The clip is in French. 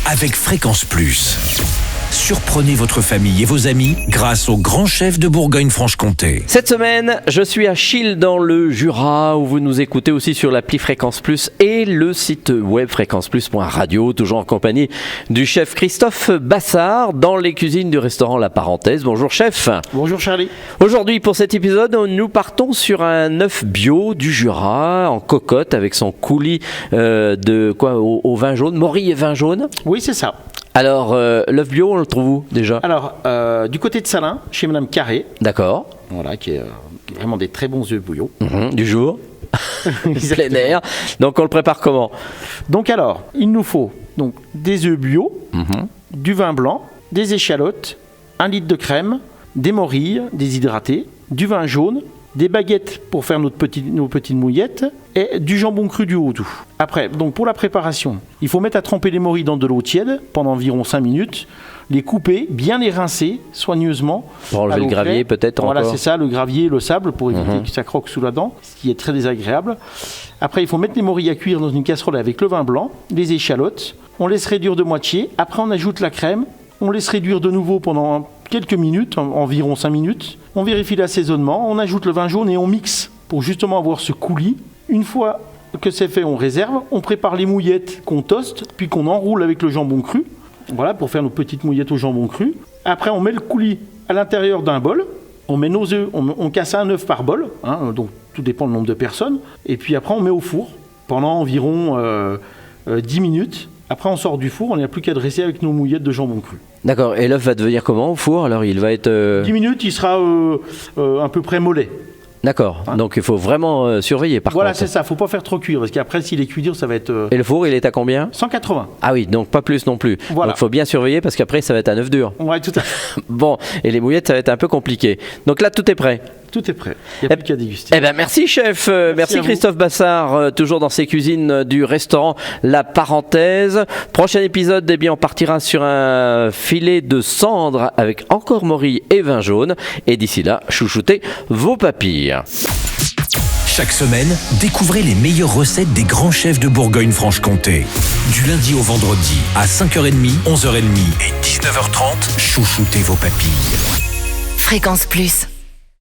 avec Fréquence Plus. Surprenez votre famille et vos amis grâce au grand chef de Bourgogne-Franche-Comté. Cette semaine, je suis à Chilles dans le Jura où vous nous écoutez aussi sur l'appli Fréquence Plus et le site web fréquenceplus.radio, toujours en compagnie du chef Christophe Bassard dans les cuisines du restaurant La Parenthèse. Bonjour chef. Bonjour Charlie. Aujourd'hui pour cet épisode, nous partons sur un œuf bio du Jura en cocotte avec son coulis au vin jaune, morille et vin jaune. Oui, c'est ça. Alors, l'œuf bio, on le trouve où déjà ? Alors, du côté de Salins, chez Madame Carré. D'accord. Voilà, qui est vraiment des très bons œufs bouillons. Du jour. Plein air. Donc, on le prépare comment ? Donc alors, il nous faut donc des œufs bio, du vin blanc, des échalotes, 1 litre de crème, des morilles déshydratées, du vin jaune, des baguettes pour faire nos petites mouillettes et du jambon cru du Haut-Doubs. Après, donc pour la préparation, il faut mettre à tremper les morilles dans de l'eau tiède pendant environ 5 minutes, les couper, bien les rincer soigneusement. Pour enlever le gravier peut-être Voilà, encore. c'est ça, le gravier et le sable pour éviter que ça croque sous la dent, ce qui est très désagréable. Après, il faut mettre les morilles à cuire dans une casserole avec le vin blanc, les échalotes. On laisse réduire de moitié. Après, on ajoute la crème. On laisse réduire de nouveau pendant quelques minutes, environ 5 minutes. On vérifie l'assaisonnement, on ajoute le vin jaune et on mixe pour justement avoir ce coulis. Une fois que c'est fait, on réserve. On prépare les mouillettes qu'on toste, puis qu'on enroule avec le jambon cru. Voilà, pour faire nos petites mouillettes au jambon cru. Après, on met le coulis à l'intérieur d'un bol. On met nos œufs, on casse un œuf par bol, donc tout dépend du nombre de personnes. Et puis après, on met au four pendant environ 10 minutes. Après, on sort du four, on n'a plus qu'à dresser avec nos mouillettes de jambon cru. D'accord, et l'œuf va devenir comment au four ? Alors, il va être... 10 minutes, il sera à peu près mollet. D'accord, donc il faut vraiment surveiller par contre. Voilà, c'est ça, faut pas faire trop cuire, parce qu'après, s'il est cuit dur, ça va être... Et le four, il est à combien ? 180. Ah oui, donc pas plus non plus. Voilà. Donc il faut bien surveiller parce qu'après, ça va être un œuf dur. Ouais, tout à fait. Bon, et les mouillettes, ça va être un peu compliqué. Donc là, tout est prêt. Tout est prêt, il n'y a plus qu'à déguster. Eh ben merci chef, merci à vous. Christophe Bassard, toujours dans ses cuisines du restaurant La Parenthèse. Prochain épisode, eh bien on partira sur un filet de cendre avec encore morille et vin jaune. Et d'ici là, chouchoutez vos papilles. Chaque semaine, découvrez les meilleures recettes des grands chefs de Bourgogne-Franche-Comté. Du lundi au vendredi, à 5h30, 11h30 et 19h30, chouchoutez vos papilles. Fréquence Plus.